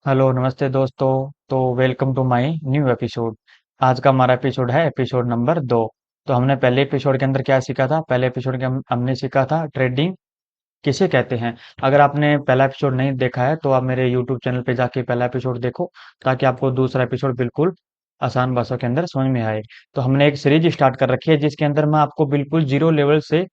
Hello नमस्ते दोस्तों। तो welcome to my new episode. आज का हमारा एपिसोड है एपिसोड नंबर 2। तो हमने पहले एपिसोड के अंदर क्या सीखा था? पहले एपिसोड के हमने सीखा था ट्रेडिंग किसे कहते हैं। अगर आपने पहला एपिसोड नहीं देखा है तो आप मेरे यूट्यूब चैनल पे जाके पहला एपिसोड देखो, ताकि आपको दूसरा एपिसोड बिल्कुल आसान भाषा के अंदर समझ में आए। तो हमने एक सीरीज स्टार्ट कर रखी है जिसके अंदर मैं आपको बिल्कुल जीरो लेवल से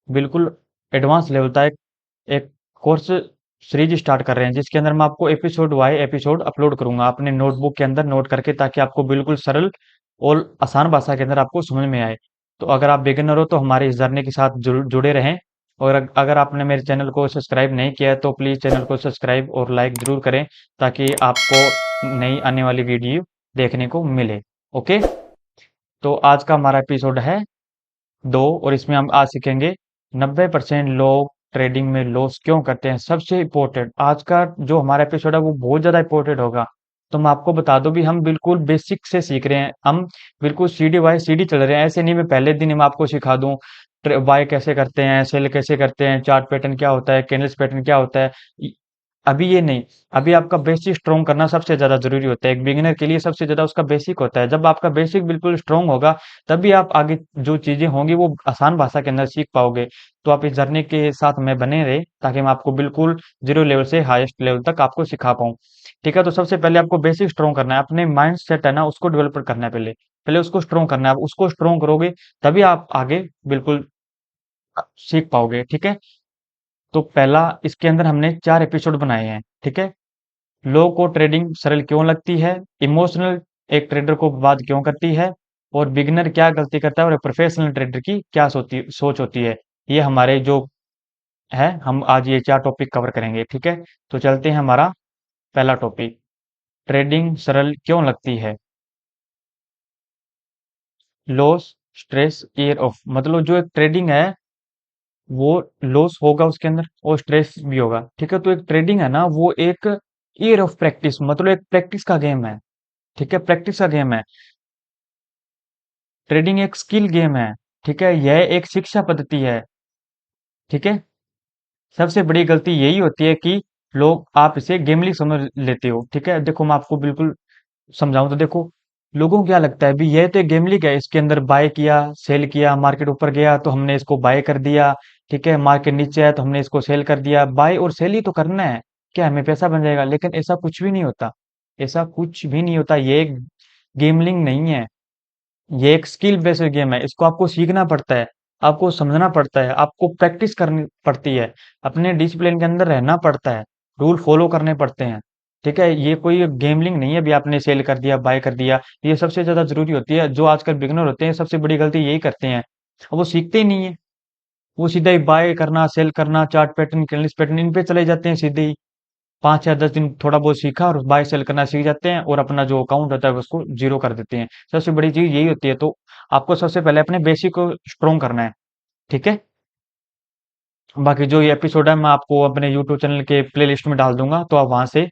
बिल्कुल एडवांस लेवल तक एक कोर्स सीरीज स्टार्ट कर रहे हैं, जिसके अंदर मैं आपको एपिसोड वाई एपिसोड अपलोड करूंगा अपने नोटबुक के अंदर नोट करके, ताकि आपको बिल्कुल सरल और आसान भाषा के अंदर आपको समझ में आए। तो अगर आप बिगिनर हो तो हमारे इस जर्नी के साथ जुड़े रहें। और अगर आपने मेरे चैनल को सब्सक्राइब नहीं किया है तो प्लीज़ चैनल को सब्सक्राइब और लाइक जरूर करें, ताकि आपको नई आने वाली वीडियो देखने को मिले। ओके। तो आज का हमारा एपिसोड है 2, और इसमें हम आज सीखेंगे 90% लोग ट्रेडिंग में लॉस क्यों करते हैं। सबसे इम्पोर्टेंट आज का जो हमारा एपिसोड है वो बहुत ज़्यादा इम्पोर्टेंट होगा। तो मैं आपको बता दूं भी, हम बिल्कुल बेसिक से सीख रहे हैं, हम बिल्कुल सीढ़ी बाय सीढ़ी चल रहे हैं। ऐसे नहीं मैं पहले दिन ही मैं आपको सिखा दूं बाय कैसे करते हैं, सेल कैसे करते हैं, चार्ट पैटर्न क्या होता है, कैंडल्स पैटर्न क्या होता है। अभी ये नहीं। अभी आपका बेसिक स्ट्रॉन्ग करना सबसे ज्यादा जरूरी होता है। एक बिगिनर के लिए सबसे ज्यादा उसका बेसिक होता है। जब आपका बेसिक बिल्कुल स्ट्रॉन्ग होगा तभी आप आगे जो चीजें होंगी वो आसान भाषा के अंदर सीख पाओगे। तो आप इस जर्नी के साथ में बने रहे, ताकि मैं आपको बिल्कुल जीरो लेवल से हाईएस्ट लेवल तक आपको सिखा पाऊँ। ठीक है। तो सबसे पहले आपको बेसिक स्ट्रॉन्ग करना है, अपने माइंड सेट है ना उसको डेवलप करना है। पहले पहले उसको स्ट्रॉन्ग करना है। आप उसको स्ट्रॉन्ग करोगे तभी आप आगे बिल्कुल सीख पाओगे। ठीक है। तो पहला, इसके अंदर हमने 4 एपिसोड बनाए हैं। ठीक है। लोगों को ट्रेडिंग सरल क्यों लगती है, इमोशनल एक ट्रेडर को बात क्यों करती है, और बिगिनर क्या गलती करता है, और प्रोफेशनल ट्रेडर की क्या सोच होती है। ये हमारे जो है, हम आज ये 4 टॉपिक कवर करेंगे। ठीक है। तो चलते हैं हमारा पहला टॉपिक, ट्रेडिंग सरल क्यों लगती है। लॉस, स्ट्रेस, ईयर ऑफ, मतलब जो एक ट्रेडिंग है वो लॉस होगा उसके अंदर और स्ट्रेस भी होगा। ठीक है। तो एक ट्रेडिंग है ना वो एक ईयर ऑफ प्रैक्टिस, मतलब एक प्रैक्टिस का गेम है। ठीक है। प्रैक्टिस का गेम है। ट्रेडिंग एक स्किल गेम है। ठीक है। यह एक शिक्षा पद्धति है। ठीक है। सबसे बड़ी गलती यही होती है कि लोग आप इसे गेमली समझ लेते हो। ठीक है। देखो मैं आपको बिल्कुल समझाऊं तो देखो, लोगों को क्या लगता है भी यह तो एक गेमलिंग है, इसके अंदर बाय किया सेल किया, मार्केट ऊपर गया तो हमने इसको बाय कर दिया। ठीक है। मार्केट नीचे आया तो हमने इसको सेल कर दिया। बाय और सेल ही तो करना है, क्या हमें पैसा बन जाएगा। लेकिन ऐसा कुछ भी नहीं होता। ऐसा कुछ भी नहीं होता। ये एक गेमलिंग नहीं है, ये एक स्किल बेस्ड गेम है। इसको आपको सीखना पड़ता है, आपको समझना पड़ता है, आपको प्रैक्टिस करनी पड़ती है, अपने डिसिप्लिन के अंदर रहना पड़ता है, रूल फॉलो करने पड़ते हैं। ठीक है। ये कोई गेमलिंग नहीं है अभी आपने सेल कर दिया बाय कर दिया। ये सबसे ज्यादा जरूरी होती है। जो आजकल बिगनर होते हैं सबसे बड़ी गलती यही करते हैं, और वो सीखते ही नहीं है। वो सीधा ही बाय करना सेल करना chart pattern candles pattern in पे चले जाते हैं सीधे ही। 5 या 10 दिन थोड़ा बहुत सीखा और बाय सेल करना सीख जाते हैं, और अपना जो अकाउंट होता है उसको जीरो कर देते हैं। सबसे बड़ी चीज यही होती है। तो आपको सबसे पहले अपने बेसिक को स्ट्रोंग करना है। ठीक है। बाकी जो ये एपिसोड है मैं आपको अपने यूट्यूब चैनल के प्ले लिस्ट में डाल दूंगा, तो आप वहां से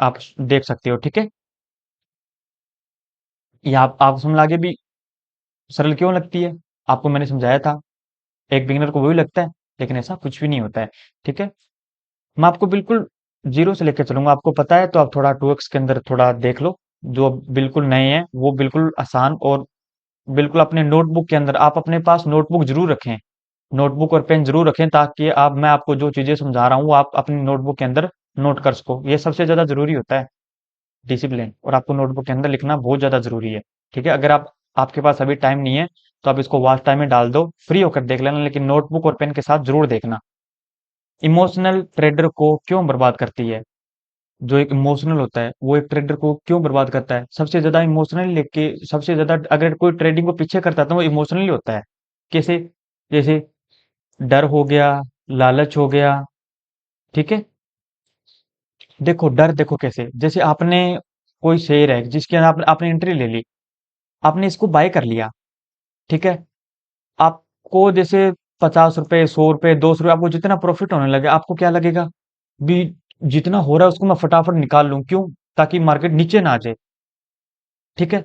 आप देख सकते हो। ठीक है। ये आप समझ आगे भी सरल क्यों लगती है, आपको मैंने समझाया था। एक बिगिनर को वही लगता है, लेकिन ऐसा कुछ भी नहीं होता है। ठीक है। मैं आपको बिल्कुल जीरो से लेकर चलूंगा। आपको पता है तो आप थोड़ा 2x के अंदर थोड़ा देख लो। जो बिल्कुल नए हैं वो बिल्कुल आसान, और बिल्कुल अपने नोटबुक के अंदर आप अपने पास नोटबुक जरूर रखें। नोटबुक और पेन जरूर रखें, ताकि आप मैं आपको जो चीजें समझा रहा हूँ आप अपनी नोटबुक के अंदर नोट कर सको। ये सबसे ज्यादा जरूरी होता है, डिसिप्लिन। और आपको नोटबुक के अंदर लिखना बहुत ज्यादा जरूरी है। ठीक है। अगर आप आपके पास अभी टाइम नहीं है तो आप इसको वॉच टाइम में डाल दो, फ्री होकर देख लेना, लेकिन नोटबुक और पेन के साथ जरूर देखना। इमोशनल ट्रेडर को क्यों बर्बाद करती है। जो एक इमोशनल होता है वो एक ट्रेडर को क्यों बर्बाद करता है। सबसे ज्यादा इमोशनली लेके, सबसे ज्यादा अगर कोई ट्रेडिंग को पीछे करता है तो वो इमोशनली होता है। कैसे? जैसे डर हो गया, लालच हो गया। ठीक है। देखो डर, देखो कैसे, जैसे आपने कोई शेयर है जिसके अंदर आपने एंट्री ले ली, आपने इसको बाय कर लिया। ठीक है। आपको जैसे 50 रुपए 100 रुपए 200 रुपए आपको जितना प्रॉफिट होने लगे, आपको क्या लगेगा भी जितना हो रहा है उसको मैं फटाफट निकाल लूं, क्यों? ताकि मार्केट नीचे ना आ जाए। ठीक है।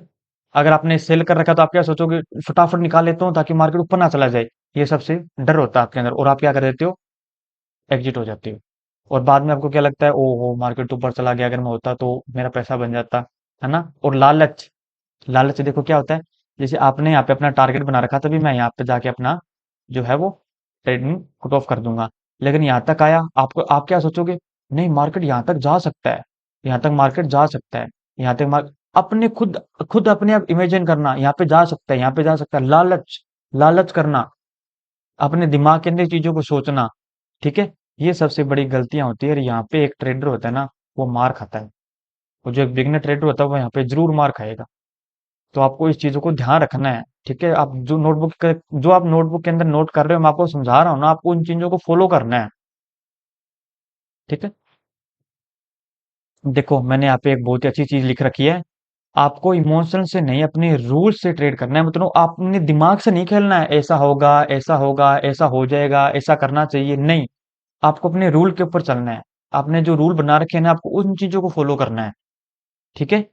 अगर आपने सेल कर रखा तो आप क्या सोचोगे, फटाफट निकाल लेता हूँ ताकि मार्केट ऊपर ना चला जाए। ये सबसे डर होता है आपके अंदर, और आप क्या कर देते हो, एग्जिट हो जाते हो। और बाद में आपको क्या लगता है, ओहो मार्केट ऊपर चला गया, अगर मैं होता तो मेरा पैसा बन जाता, है ना। और लालच, लालच देखो क्या होता है, जैसे आपने यहाँ पे अपना टारगेट बना रखा, तभी मैं यहाँ पे जाके अपना जो है वो ट्रेडिंग कट ऑफ कर दूंगा। लेकिन यहाँ तक आया, आपको आप क्या सोचोगे, नहीं मार्केट यहाँ तक जा सकता है, यहाँ तक मार्केट जा सकता है, यहाँ तक अपने खुद खुद अपने आप इमेजिन करना, यहाँ पे जा सकता है, यहाँ पे जा सकता है, लालच, लालच करना, अपने दिमाग के अंदर चीजों को सोचना, ठीक है। ये सबसे बड़ी गलतियां होती है, और यहाँ पे एक ट्रेडर होता है ना, वो मार खाता है। और जो एक बिगनर ट्रेडर होता है वो यहाँ पे जरूर मार खाएगा। तो आपको इस चीजों को ध्यान रखना है, ठीक है। आप जो आप नोटबुक के अंदर नोट कर रहे हो, मैं आपको समझा रहा हूँ ना, आपको उन चीजों को फॉलो करना है, ठीक है। देखो मैंने यहाँ पे एक बहुत ही अच्छी चीज लिख रखी है, आपको इमोशन से नहीं, अपने रूल से ट्रेड करना है। मतलब आपने दिमाग से नहीं खेलना है, ऐसा होगा, ऐसा होगा, ऐसा हो जाएगा, ऐसा करना चाहिए, नहीं। आपको अपने रूल के ऊपर चलना है। आपने जो रूल बना रखे हैं ना, आपको उन चीजों को फॉलो करना है, ठीक है।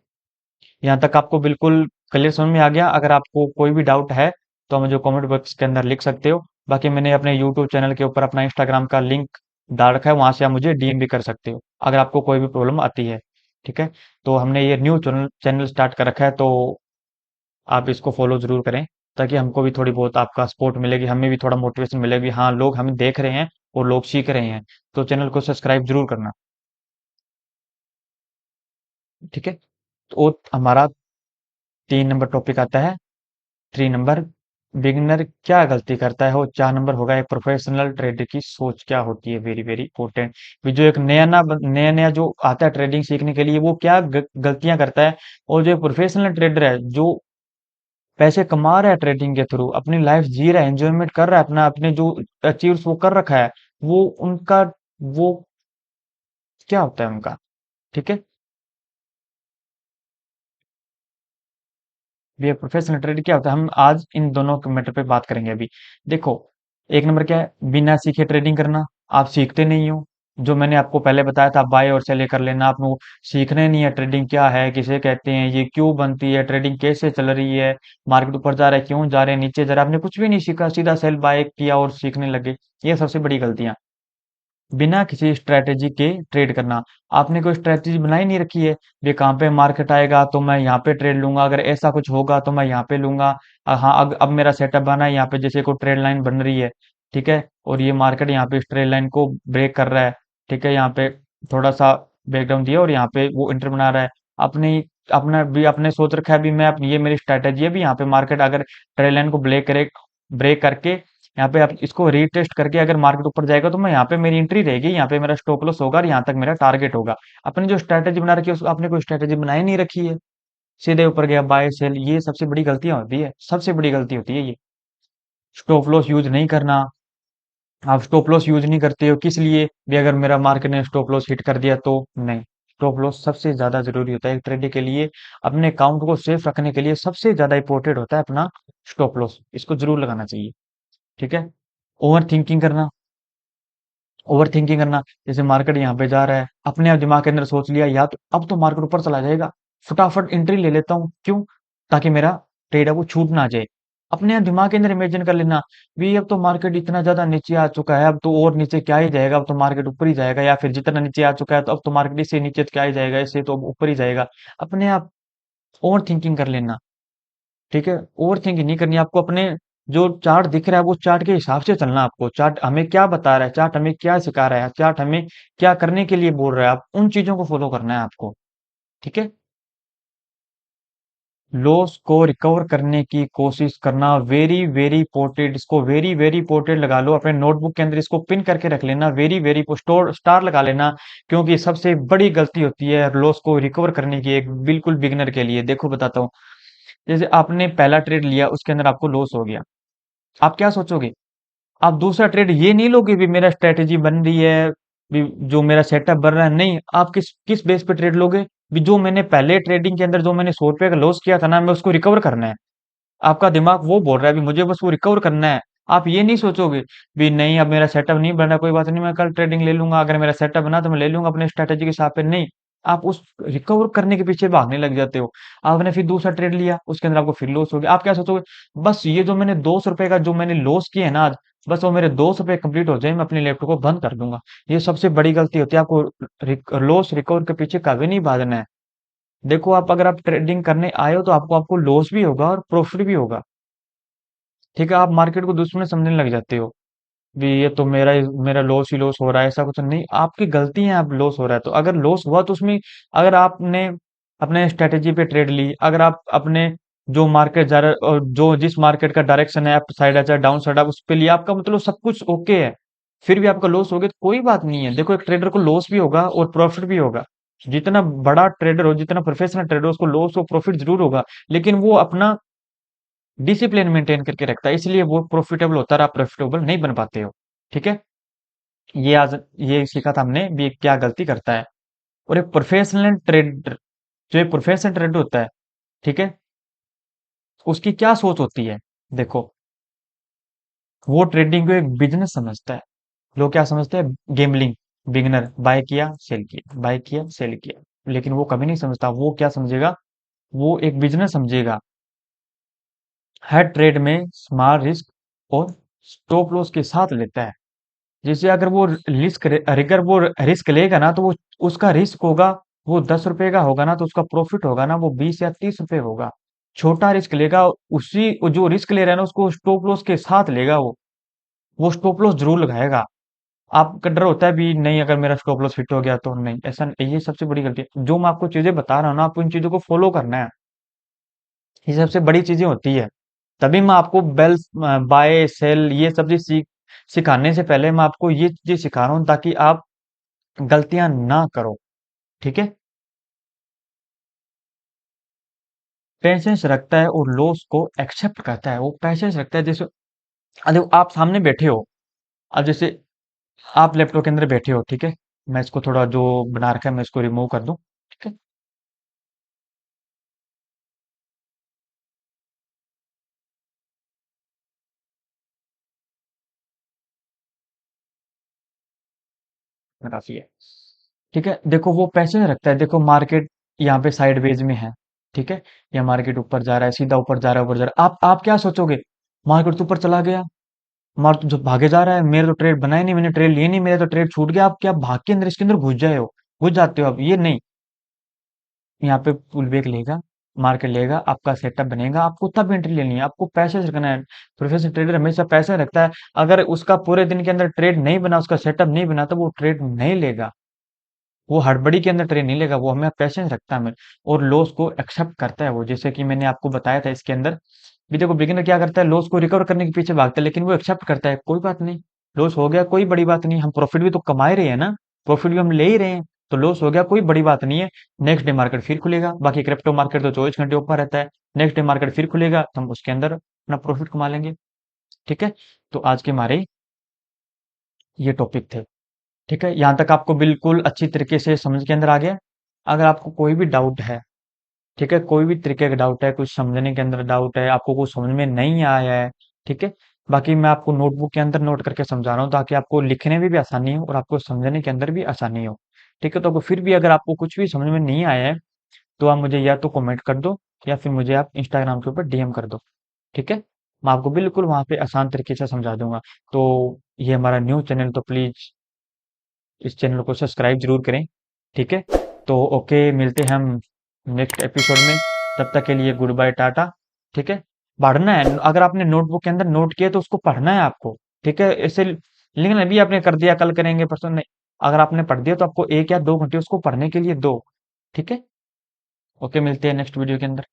यहाँ तक आपको बिल्कुल क्लियर समझ में आ गया? अगर आपको कोई भी डाउट है तो मुझे कमेंट बॉक्स के अंदर लिख सकते हो। बाकी मैंने अपने यूट्यूब चैनल के ऊपर अपना इंस्टाग्राम का लिंक डाल रखा है, वहां से आप मुझे डीएम भी कर सकते हो अगर आपको कोई भी प्रॉब्लम आती है, ठीक है। तो हमने ये न्यू चैनल चैनल स्टार्ट कर रखा है, तो आप इसको फॉलो जरूर करें, ताकि हमको भी थोड़ी बहुत आपका सपोर्ट मिलेगी, हमें भी थोड़ा मोटिवेशन मिलेगी, हाँ लोग हमें देख रहे हैं और लोग सीख रहे हैं। तो चैनल को सब्सक्राइब जरूर करना, ठीक है। तो हमारा 3 नंबर टॉपिक आता है, 3 नंबर, बिगिनर क्या गलती करता है। और 4 नंबर होगा एक प्रोफेशनल ट्रेडर की सोच क्या होती है, वेरी वेरी इंपॉर्टेंट। भी जो एक नया नया जो आता है ट्रेडिंग सीखने के लिए, वो क्या गलतियां करता है। और जो प्रोफेशनल ट्रेडर है, जो पैसे कमा रहा है ट्रेडिंग के थ्रू, अपनी लाइफ जी रहा है, एंजॉयमेंट कर रहा है अपना, अपने जो अचीव्स वो कर रखा है, वो उनका वो क्या होता है उनका, ठीक है। ये प्रोफेशनल ट्रेड क्या होता है, हम आज इन दोनों के मैटर पे बात करेंगे अभी। देखो, 1 नंबर क्या है, बिना सीखे ट्रेडिंग करना। आप सीखते नहीं हो, जो मैंने आपको पहले बताया था, बाय और सेल कर लेना, आपको सीखना ही नहीं है ट्रेडिंग क्या है, किसे कहते हैं, ये क्यों बनती है, ट्रेडिंग कैसे चल रही है, मार्केट ऊपर जा रहा है, क्यों जा रहे हैं, नीचे जा रहा है, आपने कुछ भी नहीं सीखा, सीधा सेल बाय किया और सीखने लगे। ये सबसे बड़ी गलतियां, बिना किसी स्ट्रेटेजी के ट्रेड करना। आपने कोई स्ट्रेटेजी बनाई नहीं रखी है, ये कहाँ पे मार्केट आएगा तो मैं यहाँ पे ट्रेड लूंगा, अगर ऐसा कुछ होगा तो मैं यहाँ पे लूंगा। हाँ अब मेरा सेटअप बना है, यहाँ पे जैसे कोई ट्रेड लाइन बन रही है, ठीक है, और ये मार्केट यहाँ पे इस ट्रेड लाइन को ब्रेक कर रहा है, ठीक है, यहाँ पे थोड़ा सा ब्रेकडाउन दिया और यहाँ पे वो इंटर बना रहा है। अपने अपना भी आपने सोच रखा है, भी मैं ये मेरी स्ट्रेटेजी है, भी यहाँ पे मार्केट अगर ट्रेड लाइन को ब्रेक करके यहाँ पे आप इसको रीटेस्ट करके अगर मार्केट ऊपर जाएगा, तो मैं यहाँ पे मेरी एंट्री रहेगी, यहाँ पे मेरा स्टॉप लॉस होगा और यहाँ तक मेरा टारगेट होगा। अपनी जो स्ट्रेटेजी बना रखी है, आपने कोई स्ट्रेटेजी बनाई नहीं रखी है, सीधे ऊपर गया बाय सेल, ये सबसे बड़ी गलतियां होती है, सबसे बड़ी गलती होती है ये। स्टॉप लॉस यूज नहीं करना, आप स्टॉप लॉस यूज नहीं करते हो, किस लिए भी, अगर मेरा मार्केट ने स्टॉप लॉस हिट कर दिया तो नहीं। स्टॉप लॉस सबसे ज्यादा जरूरी होता है एक ट्रेडर के लिए, अपने अकाउंट को सेफ रखने के लिए सबसे ज्यादा इंपॉर्टेंट होता है अपना स्टॉप लॉस, इसको जरूर लगाना चाहिए, ठीक है। ओवर थिंकिंग करना, ओवर थिंकिंग करना, जैसे मार्केट यहाँ पे जा रहा है, अपने आप दिमाग के अंदर सोच लिया, या तो अब तो मार्केट ऊपर चला जाएगा, फटाफट एंट्री ले लेता हूँ, क्यों, ताकि मेरा ट्रेड है वो छूट ना जाए। अपने आप दिमाग के अंदर इमेजिन कर लेना, भी अब तो मार्केट इतना ज्यादा नीचे आ चुका है, अब तो और नीचे क्या ही जाएगा, अब तो मार्केट ऊपर ही जाएगा, या फिर जितना नीचे आ चुका है तो अब तो मार्केट इससे नीचे तो क्या ही जाएगा, इससे तो अब ऊपर ही जाएगा। अपने आप ओवर थिंकिंग कर लेना, ठीक है। ओवर थिंकिंग नहीं करनी आपको, अपने जो चार्ट दिख रहा है वो चार्ट के हिसाब से चलना, आपको चार्ट हमें क्या बता रहा है, चार्ट हमें क्या सिखा रहा है, चार्ट हमें क्या करने के लिए बोल रहा है, आप उन चीजों को फॉलो करना है आपको, ठीक है। लॉस को रिकवर करने की कोशिश करना, वेरी वेरी इंपॉर्टेंट, इसको वेरी वेरी इंपॉर्टेंट लगा लो अपने नोटबुक के अंदर, इसको पिन करके रख लेना, वेरी वेरी स्टोर स्टार लगा लेना, क्योंकि सबसे बड़ी गलती होती है लॉस को रिकवर करने की, एक बिल्कुल बिगिनर के लिए। देखो बताता हूँ, जैसे आपने पहला ट्रेड लिया, उसके अंदर आपको लॉस हो गया, आप क्या सोचोगे, आप दूसरा ट्रेड ये नहीं लोगे भी मेरा स्ट्रेटेजी बन रही है, भी जो मेरा सेटअप बन रहा है, नहीं, आप किस किस बेस पे ट्रेड लोगे, भी जो मैंने पहले ट्रेडिंग के अंदर जो मैंने 100 रुपए का लॉस किया था ना, मैं उसको रिकवर करना है। आपका दिमाग वो बोल रहा है भी मुझे बस वो रिकवर करना है। आप ये नहीं सोचोगे भी नहीं अब मेरा सेटअप नहीं बन रहा, कोई बात नहीं, मैं कल ट्रेडिंग ले लूंगा, अगर मेरा सेटअप बना तो मैं ले लूंगा अपने स्ट्रेटेजी के हिसाब पे, नहीं। आप उस रिकवर करने के पीछे भागने लग जाते हो। आपने फिर दूसरा ट्रेड लिया, उसके अंदर आपको फिर लॉस हो गया, आप क्या सोचोगे, बस ये जो मैंने 200 रुपए का जो मैंने लॉस किया है ना आज, बस वो मेरे 200 रुपये कंप्लीट हो जाए, मैं अपने लैपटॉप को बंद कर दूंगा। ये सबसे बड़ी गलती होती है। आपको लॉस रिकवर के पीछे कभी नहीं भागना है। देखो, आप अगर आप ट्रेडिंग करने आए हो तो आपको आपको लॉस भी होगा और प्रॉफिट भी होगा। ठीक है, आप मार्केट को दुश्मन समझने लग जाते हो भी, ये तो मेरा लॉस ही लॉस हो रहा है। ऐसा कुछ नहीं, आपकी गलती है, आप लॉस हो रहा है तो अगर लॉस हुआ तो उसमें, अगर आपने अपने स्ट्रेटेजी पे ट्रेड ली, अगर आप अपने जो मार्केट जा रहा है और जो जिस मार्केट का डायरेक्शन है, अप साइड है चाहे डाउन साइड, आप उस पे लिया, आपका मतलब सब कुछ ओके है, फिर भी आपका लॉस हो गया तो कोई बात नहीं है। देखो, एक ट्रेडर को लॉस भी होगा और प्रॉफिट भी होगा। जितना बड़ा ट्रेडर हो, जितना प्रोफेशनल ट्रेडर हो, उसको लॉस और प्रॉफिट जरूर होगा, लेकिन वो अपना डिसिप्लिन मेंटेन करके रखता है, इसलिए वो प्रॉफिटेबल होता है और आप प्रॉफिटेबल नहीं बन पाते हो। ठीक है, ये आज ये सीखा था हमने भी क्या गलती करता है। और एक प्रोफेशनल ट्रेडर, जो एक प्रोफेशनल ट्रेडर होता है, ठीक है, उसकी क्या सोच होती है। देखो, वो ट्रेडिंग को एक बिजनेस समझता है। लोग क्या समझते हैं, गेमलिंग, बिगनर बाय किया सेल किया, बाय किया सेल किया, लेकिन वो कभी नहीं समझता। वो क्या समझेगा, वो एक बिजनेस समझेगा। हर ट्रेड में स्मॉल रिस्क और स्टॉप लॉस के साथ लेता है। जैसे अगर वो रिस्क लेगा ना, तो वो उसका रिस्क होगा, वो 10 रुपए का होगा ना, तो उसका प्रॉफिट होगा ना, वो 20 या 30 रुपए होगा। छोटा रिस्क लेगा, उसी वो जो रिस्क ले रहा है ना, उसको स्टॉप लॉस के साथ लेगा। वो स्टॉप लॉस जरूर लगाएगा। आपका डर होता है भी नहीं, अगर मेरा स्टॉप लॉस हिट हो गया तो नहीं, ऐसा नहीं, ये सबसे बड़ी गलती है। जो मैं आपको चीजें बता रहा हूँ ना, आपको इन चीजों को फॉलो करना है। ये सबसे बड़ी चीजें होती है। तभी मैं आपको बेल बाय सेल ये सब चीज सिखाने से पहले मैं आपको ये चीजें सिखा रहा हूँ, ताकि आप गलतियां ना करो। ठीक है, पेशेंस रखता है और लॉस को एक्सेप्ट करता है। वो पेशेंस रखता है। जैसे देखो, आप सामने बैठे हो, अब जैसे आप लैपटॉप के अंदर बैठे हो, ठीक है, मैं इसको थोड़ा जो बना रखा है मैं इसको रिमूव कर दूं। ठीक है, काफी है। ठीक है, देखो वो पैसे रखता है। देखो, मार्केट यहाँ पे साइडवेज में है, ठीक है, या मार्केट ऊपर जा रहा है, सीधा ऊपर जा रहा है, ऊपर जा रहा है, आप क्या सोचोगे, मार्केट तो ऊपर चला गया, मार्केट तो भागे जा रहा है, मेरे तो ट्रेड बनाए नहीं, मैंने ट्रेड लिए नहीं, मेरा तो ट्रेड छूट गया। आप क्या भाग के अंदर इसके अंदर घुस जाए हो, घुस जाते हो आप, ये नहीं। यहाँ पे पुल बैक लेगा, मार्केट लेगा, आपका सेटअप बनेगा, आपको तब एंट्री लेनी है, आपको पैसे से रखना है। प्रोफेशनल ट्रेडर हमेशा पैसे रखता है। अगर उसका पूरे दिन के अंदर ट्रेड नहीं बना, उसका सेटअप नहीं बना, तो वो ट्रेड नहीं लेगा। वो हड़बड़ी के अंदर ट्रेन नहीं लेगा, वो हमें पेशेंस रखता है हमें, और लॉस को एक्सेप्ट करता है। वो जैसे कि मैंने आपको बताया था इसके अंदर भी, देखो बिगिनर क्या करता है, लॉस को रिकवर करने के पीछे भागता है, लेकिन वो एक्सेप्ट करता है, कोई बात नहीं, लॉस हो गया कोई बड़ी बात नहीं, हम प्रॉफिट भी तो कमा ही रहे हैं ना, प्रॉफिट भी हम ले ही रहे हैं, तो लॉस हो गया कोई बड़ी बात नहीं है। नेक्स्ट डे मार्केट फिर खुलेगा, बाकी क्रिप्टो मार्केट तो 24 घंटे ऊपर रहता है। नेक्स्ट डे मार्केट फिर खुलेगा तो हम उसके अंदर अपना प्रॉफिट कमा लेंगे। ठीक है, तो आज के हमारे ये टॉपिक थे। ठीक है, यहाँ तक आपको बिल्कुल अच्छी तरीके से समझ के अंदर आ गया। अगर आपको कोई भी डाउट है, ठीक है, कोई भी तरीके का डाउट है, कुछ समझने के अंदर डाउट है, आपको कुछ समझ में नहीं आया है, ठीक है, बाकी मैं आपको नोटबुक के अंदर नोट करके समझा रहा हूँ, ताकि आपको लिखने में भी आसानी हो और आपको समझने के अंदर भी आसानी हो। ठीक है, तो फिर भी अगर आपको कुछ भी समझ में नहीं आया है, तो आप मुझे या तो कमेंट कर दो, या फिर मुझे आप इंस्टाग्राम के ऊपर डीएम कर दो। ठीक है, मैं आपको बिल्कुल वहां पे आसान तरीके से समझा दूंगा। तो ये हमारा न्यू चैनल, तो प्लीज इस चैनल को सब्सक्राइब जरूर करें। ठीक है, तो ओके, मिलते हैं हम नेक्स्ट एपिसोड में। तब तक के लिए गुड बाय, टाटा। ठीक है, पढ़ना है, अगर आपने नोटबुक के अंदर नोट किया तो उसको पढ़ना है आपको। ठीक है, ऐसे लिखना भी आपने कर दिया, कल करेंगे परसों नहीं, अगर आपने पढ़ दिया तो आपको 1 या 2 घंटे उसको पढ़ने के लिए दो। ठीक है, ओके, मिलते हैं नेक्स्ट वीडियो के अंदर।